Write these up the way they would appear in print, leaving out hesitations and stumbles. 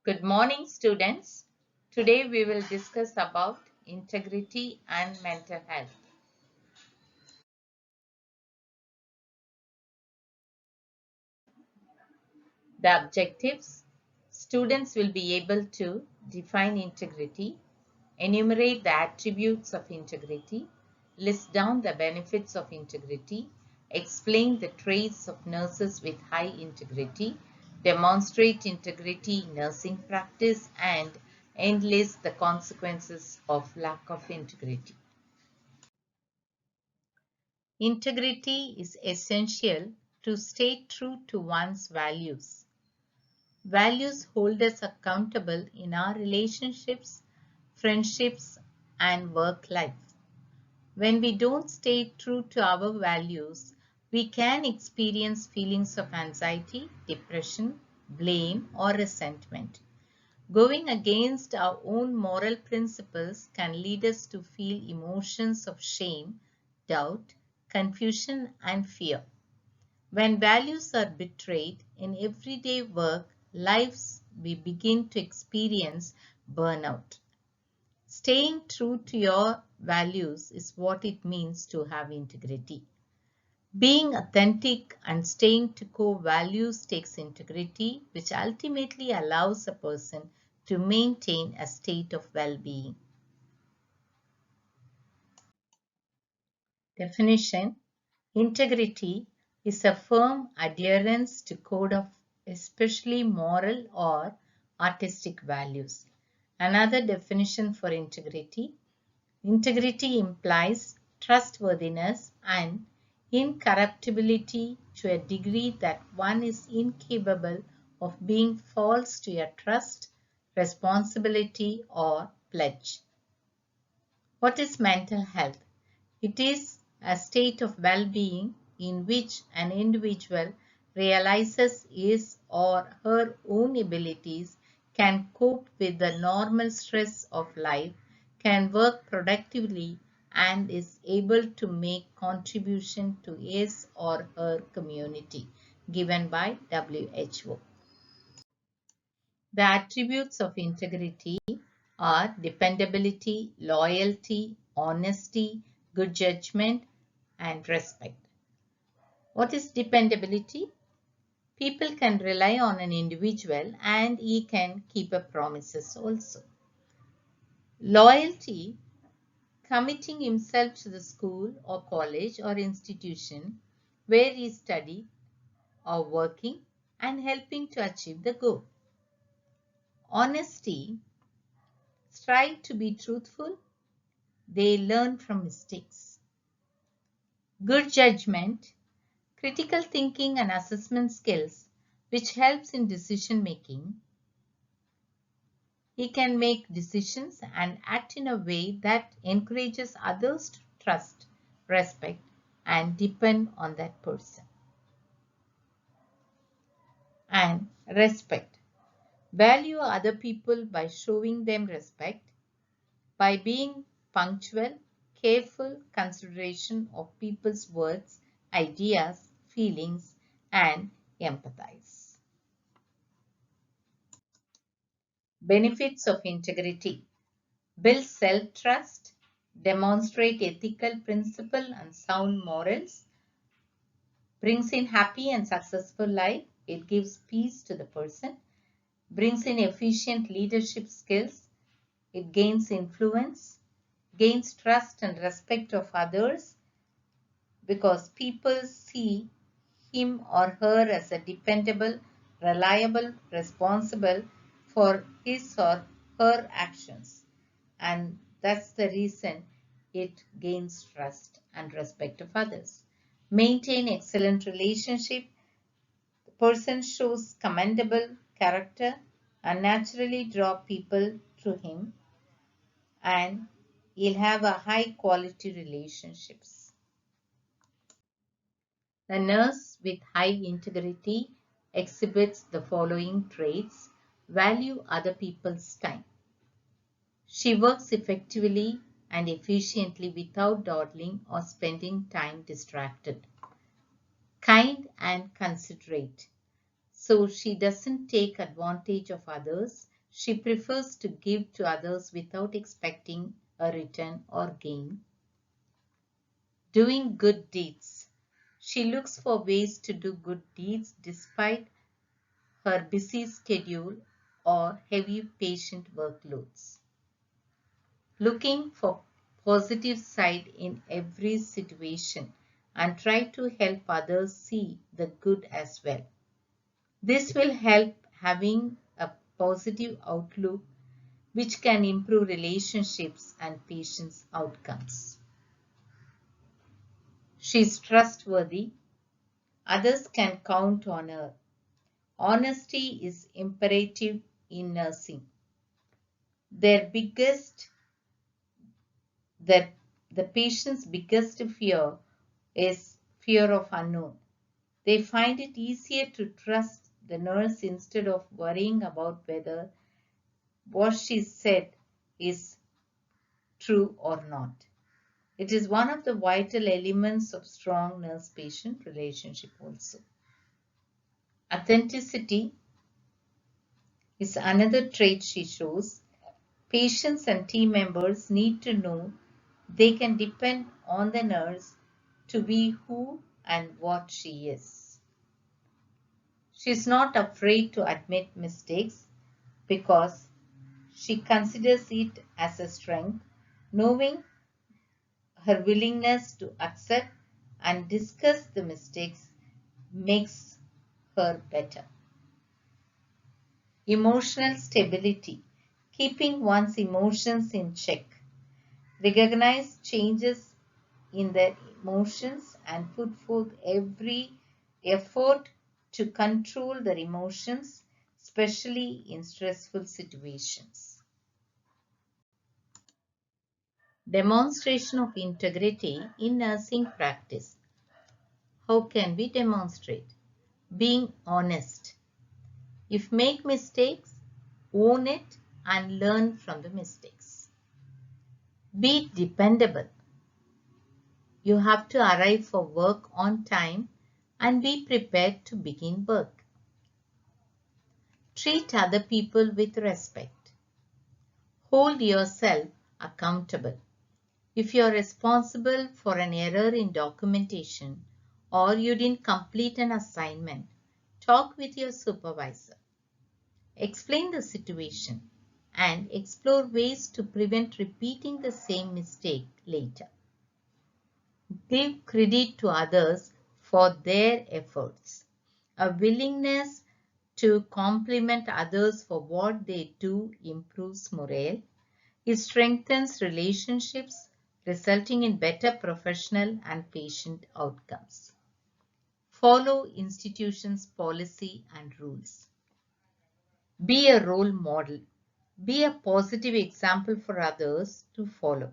Good morning, students. Today we will discuss about integrity and mental health. The objectives: students will be able to define integrity, enumerate the attributes of integrity, list down the benefits of integrity, explain the traits of nurses with high integrity, demonstrate integrity in nursing practice, and enlist the consequences of lack of integrity. Integrity is essential to stay true to one's values. Values hold us accountable in our relationships, friendships, and work life. When we don't stay true to our values, we can experience feelings of anxiety, depression, blame, or resentment. Going against our own moral principles can lead us to feel emotions of shame, doubt, confusion, and fear. When values are betrayed in everyday work lives, we begin to experience burnout. Staying true to your values is what it means to have integrity. Being authentic and staying to core values takes integrity, which ultimately allows a person to maintain a state of well-being. Definition: integrity is a firm adherence to code of especially moral or artistic values. Another definition for integrity: integrity implies trustworthiness and incorruptibility to a degree that one is incapable of being false to a trust, responsibility, or pledge. What is mental health? It is a state of well-being in which an individual realizes his or her own abilities, can cope with the normal stress of life, can work productively, and is able to make contribution to his or her community, given by WHO. The attributes of integrity are dependability, loyalty, honesty, good judgment, and respect. What is dependability? People can rely on an individual and he can keep a promises also. Loyalty, committing himself to the school or college or institution where he studied or working and helping to achieve the goal. Honesty, strive to be truthful. They learn from mistakes. Good judgment, critical thinking and assessment skills, which helps in decision making. He can make decisions and act in a way that encourages others to trust, respect, and depend on that person. And respect. Value other people by showing them respect, by being punctual, careful consideration of people's words, ideas, feelings, and empathize. Benefits of integrity: build self-trust, demonstrate ethical principle and sound morals, brings in happy and successful life, it gives peace to the person, brings in efficient leadership skills, it gains influence, gains trust and respect of others because people see him or her as a dependable, reliable, responsible for his or her actions. And that's the reason it gains trust and respect of others. Maintain excellent relationship. The person shows commendable character and naturally draw people to him, and he'll have a high quality relationships. The nurse with high integrity exhibits the following traits: value other people's time. She works effectively and efficiently without dawdling or spending time distracted. Kind and considerate. So she doesn't take advantage of others She prefers to give to others without expecting a return or gain. Doing good deeds. She looks for ways to do good deeds despite her busy schedule or heavy patient workloads. Looking for positive side in every situation and try to help others see the good as well. This will help having a positive outlook which can improve relationships and patients' outcomes. She is trustworthy. Others can count on her. Honesty is imperative in nursing. Their biggest, their, the patient's biggest fear is fear of unknown. They find it easier to trust the nurse instead of worrying about whether what she said is true or not. It is one of the vital elements of strong nurse-patient relationship also. Authenticity is another trait she shows. Patients and team members need to know they can depend on the nurse to be who and what she is. She is not afraid to admit mistakes because she considers it as a strength, knowing her willingness to accept and discuss the mistakes makes her better. Emotional stability, keeping one's emotions in check. Recognize changes in their emotions and put forth every effort to control their emotions, especially in stressful situations. Demonstration of integrity in nursing practice. How can we demonstrate? Being honest. If make mistakes, own it and learn from the mistakes. Be dependable. You have to arrive for work on time and be prepared to begin work. Treat other people with respect. Hold yourself accountable. If you are responsible for an error in documentation or you didn't complete an assignment, talk with your supervisor. Explain the situation and explore ways to prevent repeating the same mistake later. Give credit to others for their efforts. A willingness to compliment others for what they do improves morale. It strengthens relationships, resulting in better professional and patient outcomes. Follow institutions' policy and rules. Be a role model. Be a positive example for others to follow.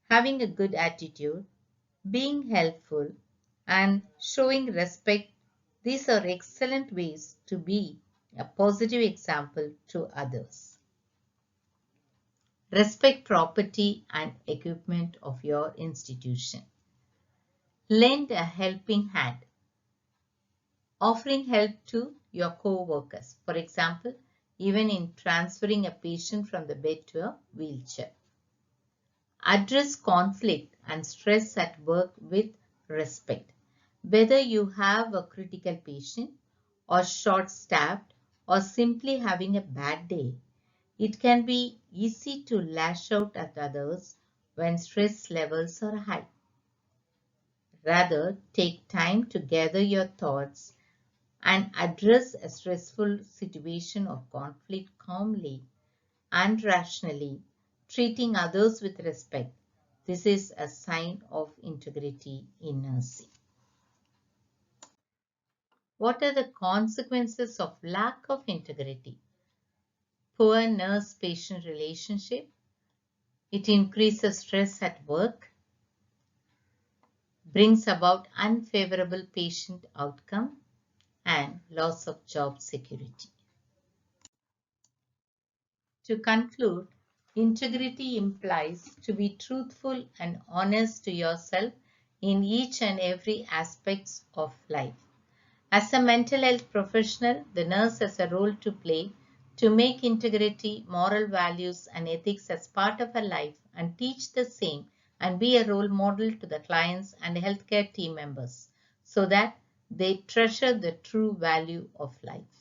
Having a good attitude, being helpful, and showing respect, these are excellent ways to be a positive example to others. Respect property and equipment of your institution. Lend a helping hand. Offering help to your co-workers, for example, even in transferring a patient from the bed to a wheelchair. Address conflict and stress at work with respect. Whether you have a critical patient or short-staffed or simply having a bad day, it can be easy to lash out at others when stress levels are high. Rather, take time to gather your thoughts and address a stressful situation or conflict calmly and rationally, treating others with respect. This is a sign of integrity in nursing. What are the consequences of lack of integrity? Poor nurse-patient relationship. It increases stress at work, brings about unfavorable patient outcome, and loss of job security. To conclude, integrity implies to be truthful and honest to yourself in each and every aspect of life. As a mental health professional, the nurse has a role to play to make integrity, moral values, and ethics as part of her life and teach the same and be a role model to the clients and healthcare team members so that they treasure the true value of life.